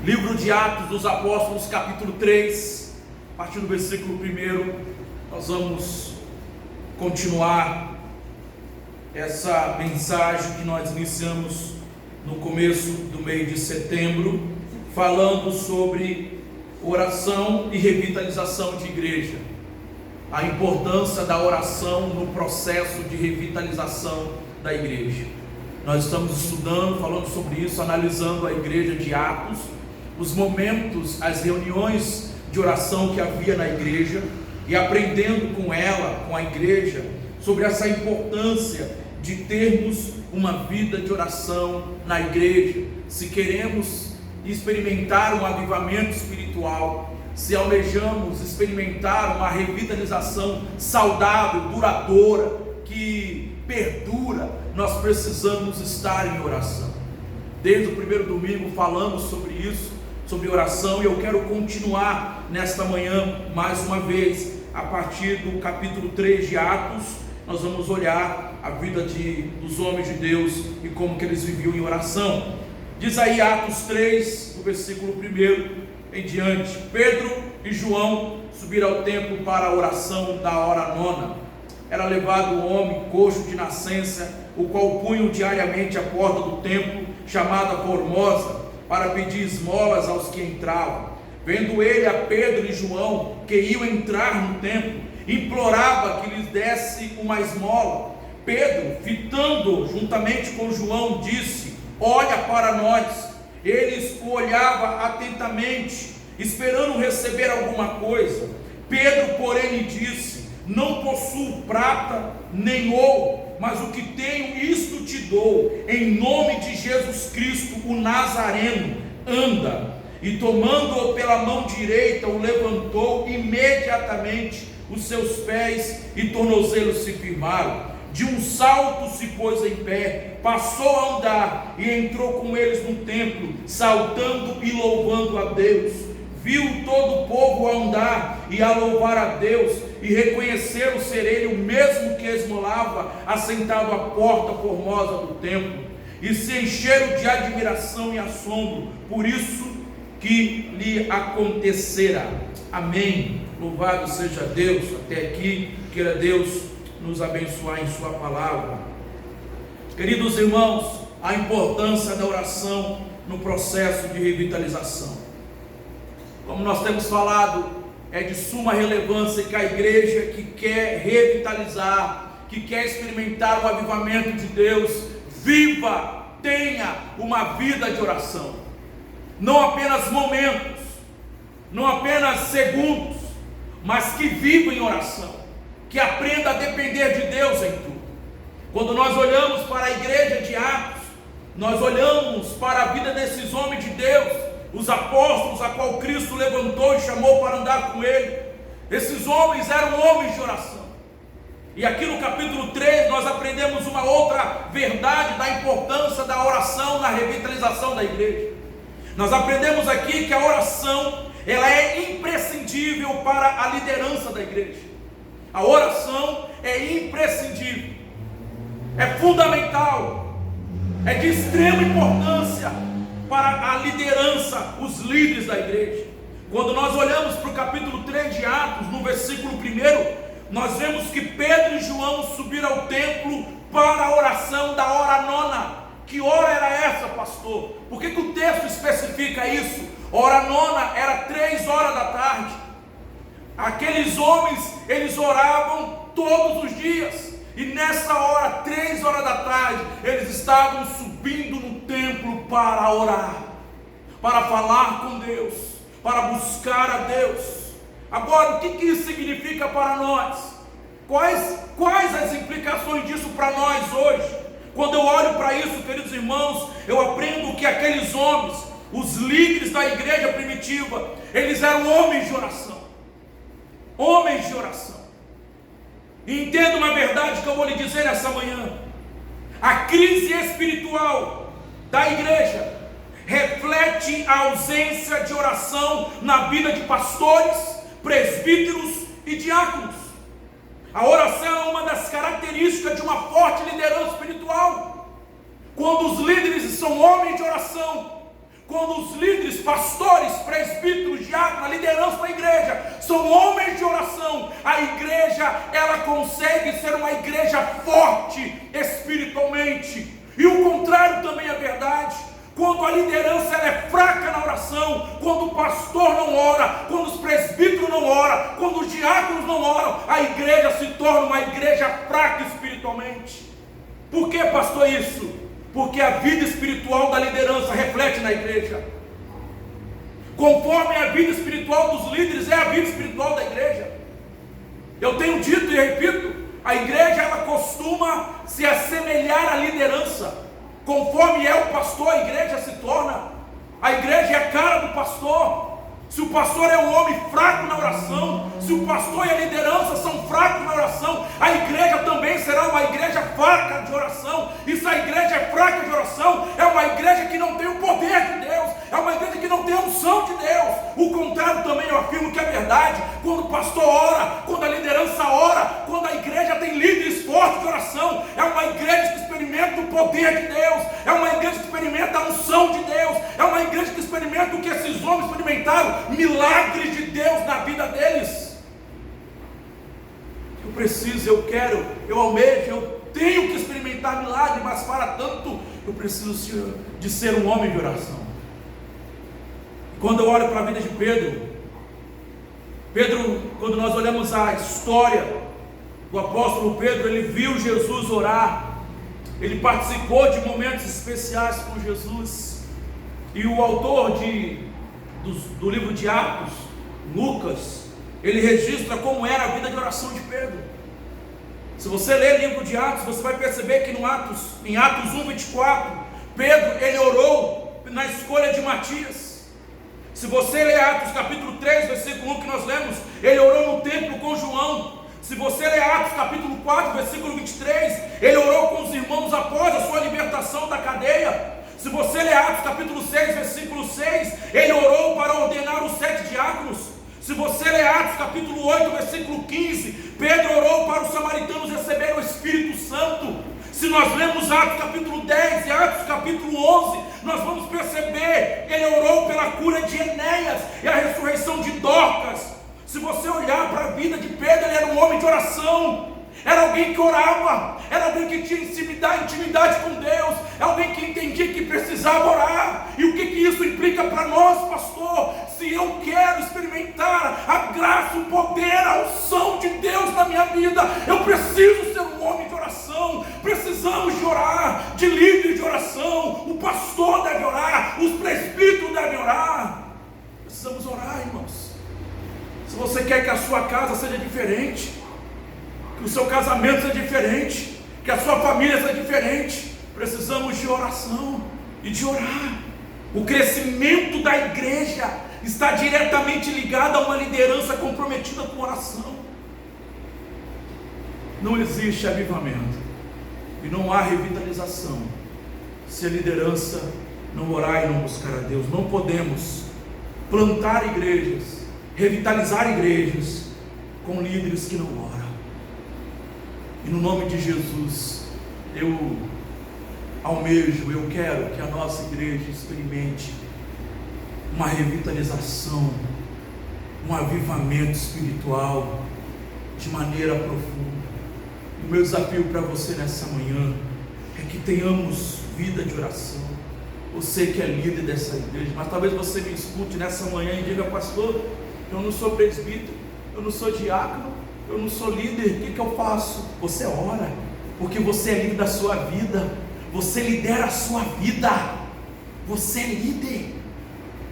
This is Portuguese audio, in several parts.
Livro de Atos dos Apóstolos, capítulo 3, a partir do versículo 1, nós vamos continuar essa mensagem que nós iniciamos no começo do mês de setembro, falando sobre oração e revitalização de igreja, a importância da oração no processo de revitalização da igreja. Nós estamos estudando, falando sobre isso, analisando a igreja de Atos, os momentos, as reuniões de oração que havia na igreja, e aprendendo com ela, com a igreja, sobre essa importância de termos uma vida de oração na igreja. Se queremos experimentar um avivamento espiritual, se almejamos experimentar uma revitalização saudável, duradoura, que perdura, nós precisamos estar em oração. Desde o primeiro domingo falamos sobre isso, sobre oração, e eu quero continuar nesta manhã mais uma vez, a partir do capítulo 3 de Atos. Nós vamos olhar a vida dos homens de Deus e como que eles viviam em oração. Diz aí Atos 3, no versículo 1 em diante: Pedro e João subiram ao templo para a oração da hora nona. Era levado um homem coxo de nascença, o qual punham diariamente à porta do templo, chamada Formosa, para pedir esmolas aos que entravam. Vendo ele a Pedro e João, que iam entrar no templo, implorava que lhes desse uma esmola. Pedro, fitando juntamente com João, disse: olha para nós. Eles o olhavam atentamente, esperando receber alguma coisa. Pedro, porém, lhe disse: não possuo prata nem ouro, mas o que tenho, isto te dou. Em nome de Jesus Cristo, o Nazareno, anda. E tomando-o pela mão direita, o levantou. Imediatamente os seus pés e tornozelos se firmaram. De um salto se pôs em pé, passou a andar e entrou com eles no templo, saltando e louvando a Deus. Viu todo o povo a andar e a louvar a Deus, e reconheceram ser ele o mesmo que esmolava, assentado à porta formosa do templo, e se encheram de admiração e assombro por isso que lhe acontecera. Amém. Louvado seja Deus. Até aqui, queira Deus nos abençoar em sua palavra. Queridos irmãos, a importância da oração no processo de revitalização. Como nós temos falado, é de suma relevância que a igreja que quer revitalizar, que quer experimentar o avivamento de Deus, viva, tenha uma vida de oração. Não apenas momentos, não apenas segundos, mas que viva em oração, que aprenda a depender de Deus em tudo. Quando nós olhamos para a igreja de Atos, nós olhamos para a vida desses homens de Deus, os apóstolos a qual Cristo levantou e chamou para andar com ele. Esses homens eram homens de oração. E aqui no capítulo 3 nós aprendemos uma outra verdade da importância da oração na revitalização da igreja. Nós aprendemos aqui que a oração, ela é imprescindível para a liderança da igreja. A oração é imprescindível, é fundamental, é de extrema importância para a liderança, os líderes da igreja. Quando nós olhamos para o capítulo 3 de Atos, no versículo 1, nós vemos que Pedro e João subiram ao templo para a oração da hora nona. Que hora era essa, pastor? Por que o texto especifica isso? Hora nona era 3 horas da tarde. Aqueles homens, eles oravam todos os dias. E nessa hora, 3 horas da tarde, eles estavam subindo no templo para orar, para falar com Deus, para buscar a Deus. Agora, o que isso significa para nós? Quais as implicações disso para nós hoje? Quando eu olho para isso, queridos irmãos, eu aprendo que aqueles homens, os líderes da igreja primitiva, eles eram homens de oração. Homens de oração. E entenda uma verdade que eu vou lhe dizer nessa manhã: a crise espiritual da igreja reflete a ausência de oração na vida de pastores, presbíteros e diáconos. A oração é uma das características de uma forte liderança espiritual. Quando os líderes são homens de oração, quando os líderes pastores, presbíteros, diáconos, a liderança da igreja, são homens de oração, a igreja, ela consegue ser uma igreja forte espiritualmente. E o contrário também é verdade. Quando a liderança ela é fraca na oração, quando o pastor não ora, quando os presbíteros não oram, quando os diáconos não oram, a igreja se torna uma igreja fraca espiritualmente. Por que, pastor, isso? Porque a vida espiritual da liderança reflete na igreja. Conforme a vida espiritual dos líderes é a vida espiritual da igreja. Eu tenho dito e repito, a igreja ela costuma se assemelhar à liderança. Conforme é o pastor, a igreja se torna. A igreja é a cara do pastor. Se o pastor é um homem fraco na oração, se o pastor e a liderança são fracos na oração, a igreja também será uma igreja fraca de oração. E se a igreja é fraca de oração, é uma igreja que não tem o poder de Deus, é uma igreja que não tem a unção de Deus. O contrário também eu afirmo que é verdade. Quando o pastor ora, quando a liderança ora, quando a igreja tem líderes fortes de oração, é uma igreja que experimenta o poder de Deus, é uma igreja que experimenta a unção de Deus, é uma igreja que experimenta o que esses homens experimentaram, milagres de Deus na vida deles. Eu preciso, eu quero, eu almejo, eu tenho que experimentar milagres, mas para tanto eu preciso de ser um homem de oração. Quando eu olho para a vida de Pedro, quando nós olhamos a história do apóstolo Pedro, ele viu Jesus orar, ele participou de momentos especiais com Jesus, e o autor do livro de Atos, Lucas, ele registra como era a vida de oração de Pedro. Se você ler o livro de Atos, você vai perceber que em Atos 1:24, Pedro, ele orou na escolha de Matias. Se você ler Atos capítulo 3, versículo 1 que nós lemos, ele orou no templo com João. Se você ler Atos capítulo 4, versículo 23, ele orou com os irmãos após a sua libertação da cadeia. Se você ler Atos capítulo 6, versículo 6, ele orou para ordenar os 7 diáconos. Se você ler Atos capítulo 8, versículo 15, Pedro orou para os samaritanos receberem o Espírito Santo. Se nós lemos Atos capítulo 10 e Atos capítulo 11, nós vamos perceber, ele orou pela cura de Enéas e a ressurreição de Dorcas. Se você olhar para a vida de Pedro, ele era um homem de oração. Era alguém que orava, era alguém que tinha intimidade com Deus, é alguém que entendia que precisava orar. E o que isso implica para nós, pastor? Se eu quero experimentar a graça, o poder, a unção de Deus na minha vida, eu preciso ser um homem de oração. Precisamos de orar, de líderes de oração. O pastor deve orar, os presbíteros devem orar. Precisamos orar, irmãos. Se você quer que a sua casa seja diferente, que o seu casamento seja diferente, que a sua família seja diferente, precisamos de oração e de orar. O crescimento da igreja está diretamente ligado a uma liderança comprometida com oração. Não existe avivamento e não há revitalização se a liderança não orar e não buscar a Deus. Não podemos plantar igrejas, revitalizar igrejas com líderes que não oram. E no nome de Jesus, eu almejo, eu quero que a nossa igreja experimente uma revitalização, um avivamento espiritual de maneira profunda. O meu desafio para você nessa manhã é que tenhamos vida de oração. Você que é líder dessa igreja, mas talvez você me escute nessa manhã e diga: pastor, eu não sou presbítero, eu não sou diácono, eu não sou líder, o que eu faço? Você ora, porque você é líder da sua vida, você lidera a sua vida, você é líder,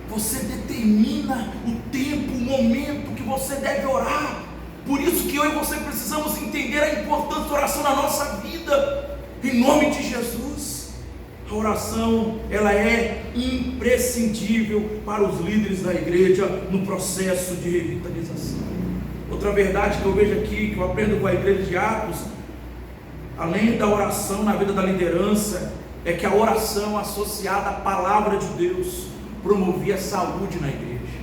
você determina o tempo, o momento que você deve orar. Por isso que eu e você precisamos entender a importância da oração na nossa vida, em nome de Jesus. A oração, ela é imprescindível para os líderes da igreja no processo de revitalização. Outra verdade que eu vejo aqui, que eu aprendo com a igreja de Atos, além da oração na vida da liderança, é que a oração associada à palavra de Deus promovia saúde na igreja.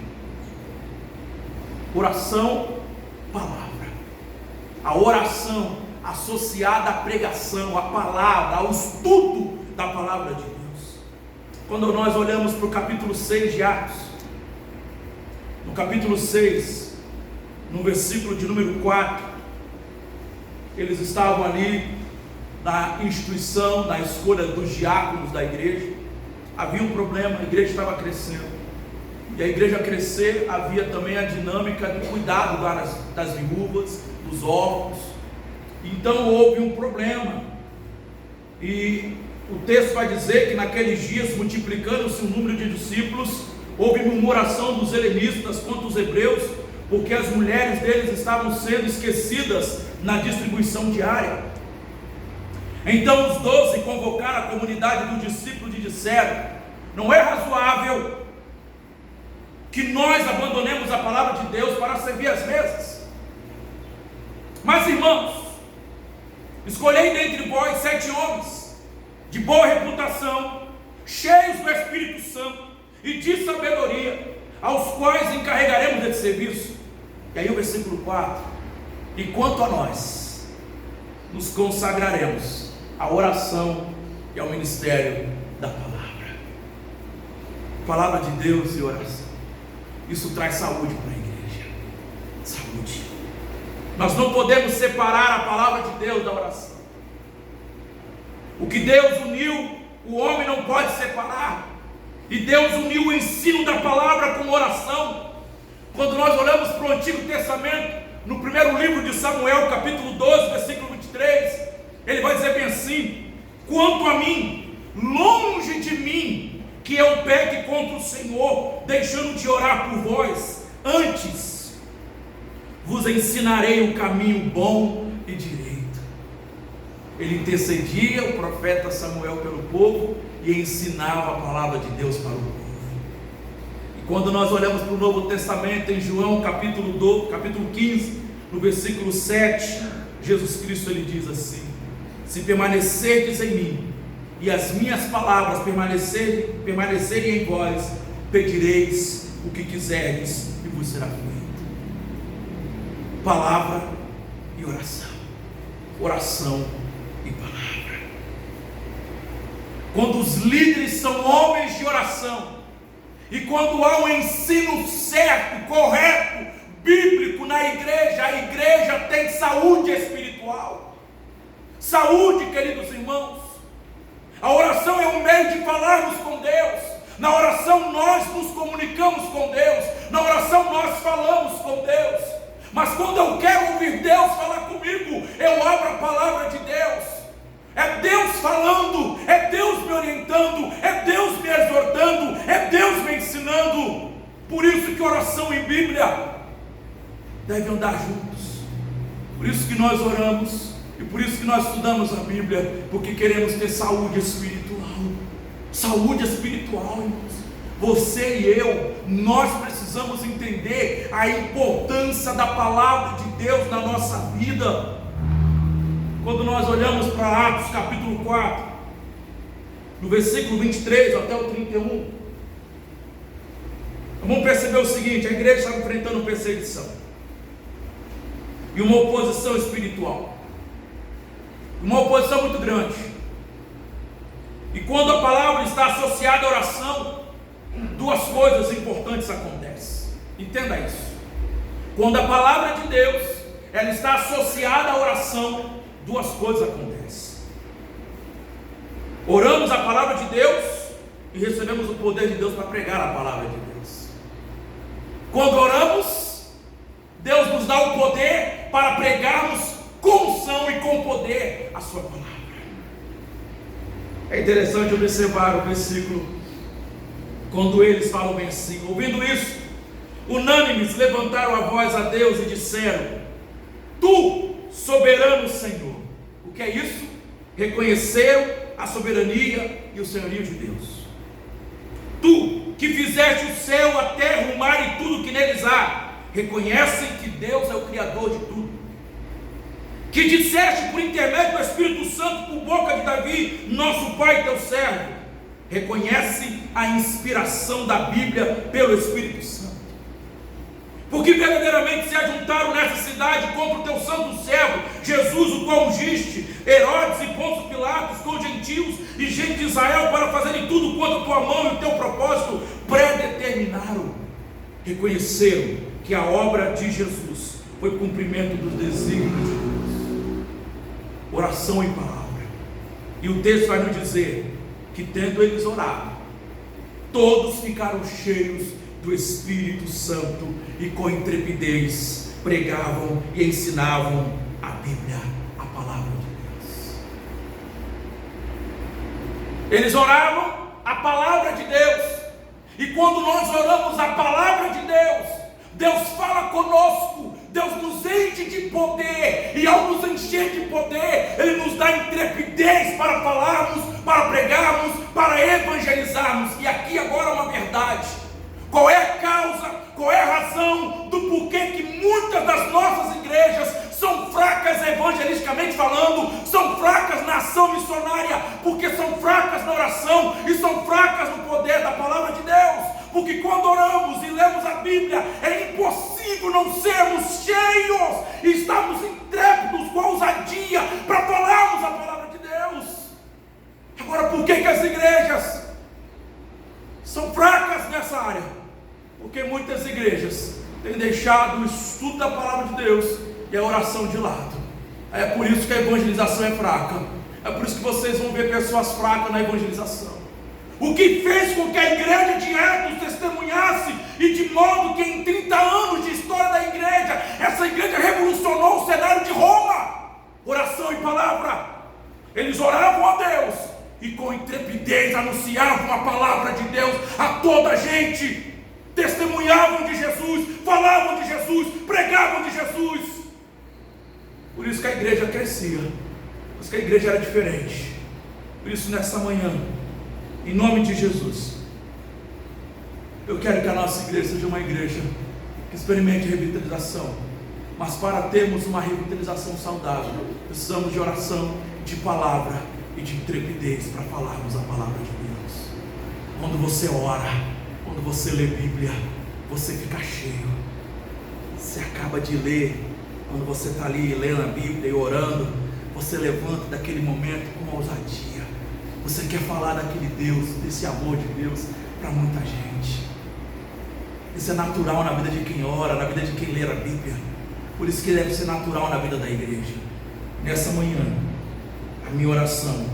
Oração, palavra. A oração associada à pregação, à palavra, ao estudo da palavra de Deus. Quando nós olhamos para o capítulo 6 de Atos, no capítulo 6, no versículo de número 4, eles estavam ali na instituição, na escolha dos diáconos da igreja. Havia um problema, a igreja estava crescendo, e a igreja crescer, havia também a dinâmica de cuidado das viúvas, dos órfãos. Então houve um problema, e o texto vai dizer que naqueles dias, multiplicando-se o número de discípulos, houve murmuração dos helenistas contra os hebreus, porque as mulheres deles estavam sendo esquecidas na distribuição diária. Então os 12 convocaram a comunidade dos discípulos e disseram: não é razoável que nós abandonemos a palavra de Deus para servir as mesas. Mas, irmãos, escolhei dentre vós 7 homens de boa reputação, cheios do Espírito Santo e de sabedoria, aos quais encarregaremos desse serviço. E aí o versículo 4: e quanto a nós, nos consagraremos à oração e ao ministério da palavra. Palavra de Deus e oração, isso traz saúde para a igreja. Saúde. Nós não podemos separar a palavra de Deus da oração. O que Deus uniu, o homem não pode separar. E Deus uniu o ensino da palavra com oração. Quando nós olhamos para o Antigo Testamento, no primeiro livro de Samuel, capítulo 12, versículo 23, ele vai dizer bem assim: quanto a mim, longe de mim que eu peque contra o Senhor, deixando de orar por vós. Antes vos ensinarei o caminho bom e direito. Ele intercedia, o profeta Samuel, pelo povo, e ensinava a palavra de Deus para o povo. E quando nós olhamos para o Novo Testamento, em João capítulo 15, no versículo 7, Jesus Cristo, ele diz assim: se permanecerdes em mim, e as minhas palavras permanecerem em vós, pedireis o que quiserdes e vos será feito. Palavra e oração, oração e palavra. Quando os líderes são homens de oração, e quando há um ensino certo, correto, bíblico na igreja, a igreja tem saúde espiritual. Saúde, queridos irmãos. A oração é um meio de falarmos com Deus. Na oração nós nos comunicamos com Deus. Na oração nós falamos com Deus. Mas quando eu quero ouvir Deus falar comigo, eu abro a palavra de Deus. É Deus falando, é Deus me orientando, é Deus me exortando, é Deus me ensinando. Por isso que oração e Bíblia devem andar juntos. Por isso que nós oramos, e por isso que nós estudamos a Bíblia, porque queremos ter saúde espiritual. Saúde espiritual, irmãos. Você e eu, nós precisamos entender a importância da palavra de Deus na nossa vida. Quando nós olhamos para Atos capítulo 4, no versículo 23 até o 31, vamos perceber o seguinte: a igreja estava enfrentando perseguição e uma oposição espiritual, uma oposição muito grande. E quando a palavra está associada à oração, duas coisas importantes acontecem. Entenda isso. Quando a palavra de Deus ela está associada à oração, duas coisas acontecem. Oramos a palavra de Deus e recebemos o poder de Deus para pregar a palavra de Deus. Quando oramos, Deus nos dá o poder para pregarmos com unção e com poder a sua palavra. É interessante observar o versículo, quando eles falam bem assim: ouvindo isso, unânimes levantaram a voz a Deus e disseram: tu, soberano Senhor. O que é isso? Reconheceram a soberania e o senhorio de Deus. Tu, que fizeste o céu, a terra, o mar e tudo que neles há, reconhecem que Deus é o Criador de tudo. Que disseste por intermédio do Espírito Santo, por boca de Davi, nosso pai, teu servo, reconhece a inspiração da Bíblia pelo Espírito Santo. Porque verdadeiramente se ajuntaram nessa cidade contra o teu santo servo, Jesus, o qual ungiste, Herodes e Pôncio Pilatos, com gentios e gente de Israel, para fazerem tudo quanto a tua mão e o teu propósito predeterminaram. Reconheceram que a obra de Jesus foi cumprimento dos desígnios de Deus. Oração e palavra. E o texto vai nos dizer que, tendo eles orado, todos ficaram cheios do Espírito Santo e com intrepidez pregavam e ensinavam a Bíblia, a palavra de Deus. Eles oravam a palavra de Deus, e quando nós oramos a palavra de Deus, Deus fala conosco, Deus nos enche de poder, e ao nos encher de poder, Ele nos dá intrepidez para falarmos, para pregarmos, para evangelizarmos. E aqui agora uma verdade: qual é a causa, qual é a razão do porquê que muitas das nossas igrejas são fracas evangelisticamente falando, são fracas na ação missionária? Porque são fracas na oração e são fracas no poder da palavra de Deus. Porque quando oramos e lemos a Bíblia, é impossível não sermos cheios e estarmos intrépidos com ousadia para falarmos a palavra de Deus. Agora, por que as igrejas são fracas nessa área? Porque muitas igrejas têm deixado o estudo da palavra de Deus e a oração de lado. É por isso que a evangelização é fraca. É por isso que vocês vão ver pessoas fracas na evangelização. O que fez com que a igreja de Atos testemunhasse, e de modo que em 30 anos de história da igreja, essa igreja revolucionou o cenário de Roma. Oração e palavra. Eles oravam a Deus e com intrepidez anunciavam a palavra de Deus a toda a gente. Testemunhavam de Jesus, falavam de Jesus, pregavam de Jesus. Por isso que a igreja crescia, por isso que a igreja era diferente. Por isso, nessa manhã, em nome de Jesus, eu quero que a nossa igreja seja uma igreja que experimente revitalização. Mas para termos uma revitalização saudável, precisamos de oração, de palavra e de intrepidez para falarmos a palavra de Deus. Quando você ora, quando você lê Bíblia, você fica cheio. Você acaba de ler, quando você está ali lendo a Bíblia e orando, você levanta daquele momento com ousadia. Você quer falar daquele Deus, desse amor de Deus para muita gente. Isso é natural na vida de quem ora, na vida de quem lê a Bíblia. Por isso que deve ser natural na vida da igreja. Nessa manhã, a minha oração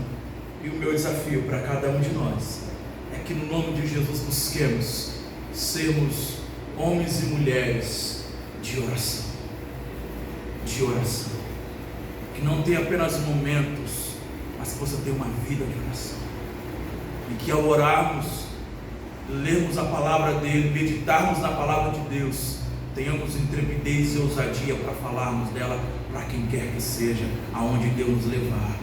e o meu desafio para cada um de nós é que, no nome de Jesus, busquemos sermos homens e mulheres de oração. De oração. Que não tenha apenas momentos, mas que você tenha uma vida de oração. E que, ao orarmos, lermos a palavra dele, meditarmos na palavra de Deus, tenhamos intrepidez e ousadia para falarmos dela para quem quer que seja, aonde Deus nos levar.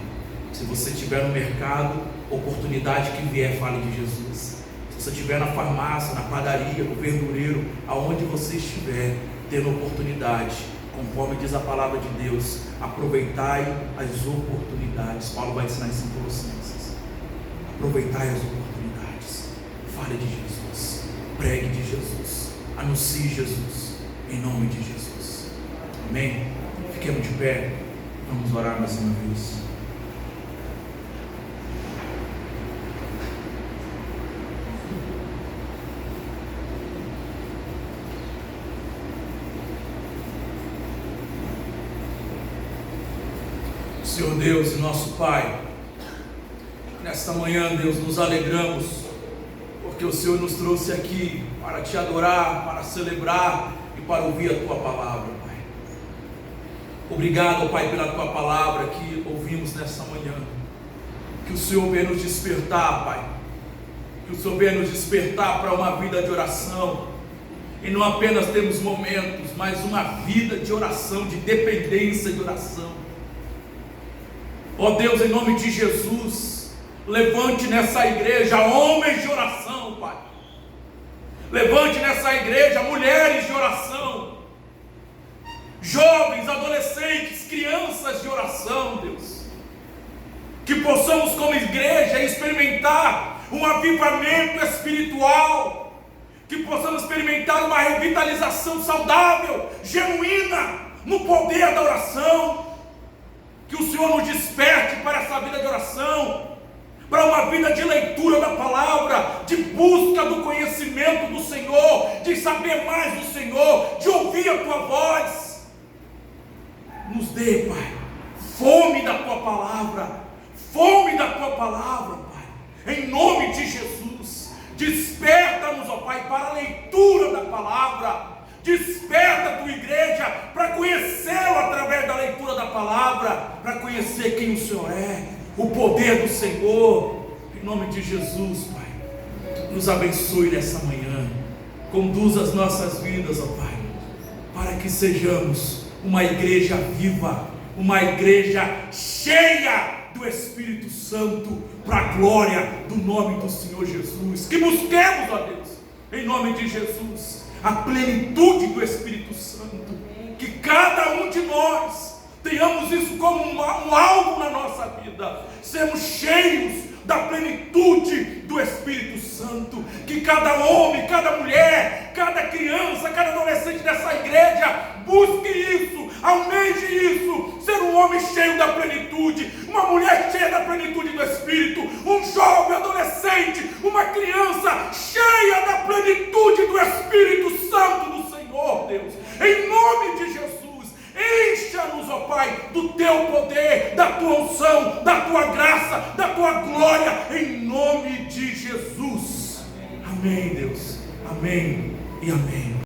Se você estiver no mercado, oportunidade que vier, fale de Jesus. Se você estiver na farmácia, na padaria, no verdureiro, aonde você estiver, tendo oportunidade, conforme diz a palavra de Deus, aproveitai as oportunidades. Paulo vai ensinar isso em Colossenses. Aproveitai as oportunidades. Fale de Jesus, pregue de Jesus, anuncie Jesus, em nome de Jesus. Amém? Fiquemos de pé, vamos orar mais uma vez. Senhor Deus e nosso Pai, nesta manhã, Deus, nos alegramos, porque o Senhor nos trouxe aqui para te adorar, para celebrar e para ouvir a Tua palavra, Pai. Obrigado, Pai, pela Tua palavra que ouvimos nesta manhã. Que o Senhor venha nos despertar, Pai. Que o Senhor venha nos despertar para uma vida de oração. E não apenas temos momentos, mas uma vida de oração, de dependência de oração. Ó Deus, em nome de Jesus, levante nessa igreja homens de oração, Pai. Levante nessa igreja mulheres de oração, jovens, adolescentes, crianças de oração, Deus. Que possamos, como igreja, experimentar um avivamento espiritual. Que possamos experimentar uma revitalização saudável, genuína, no poder da oração. Que o Senhor nos desperte para essa vida de oração, para uma vida de leitura da palavra, de busca do conhecimento do Senhor, de saber mais do Senhor, de ouvir a tua voz. Nos dê, Pai, fome da tua palavra, Pai, em nome de Jesus. Desperta-nos, ó Pai, para a leitura da palavra. Desperta a tua igreja para conhecê-lo através da leitura da palavra, para conhecer quem o Senhor é, o poder do Senhor. Em nome de Jesus, Pai, nos abençoe nessa manhã. Conduza as nossas vidas, ó Pai, para que sejamos uma igreja viva, uma igreja cheia do Espírito Santo, para a glória do nome do Senhor Jesus. Que busquemos, ó Deus, em nome de Jesus, a plenitude do Espírito Santo. Que cada um de nós tenhamos isso como um alvo na nossa vida, sermos cheios da plenitude do Espírito Santo. Que cada homem, cada mulher, cada criança, cada adolescente dessa igreja busque isso, almeje isso, ser um homem cheio da plenitude, uma mulher cheia da plenitude do Espírito, um jovem adolescente, uma criança cheia da plenitude do Espírito Santo do Senhor, Deus, em nome de Jesus. Encha-nos, ó Pai, do teu poder, da tua unção, da tua graça, da tua glória, em nome de Jesus. Amém, Deus. Amém e amém.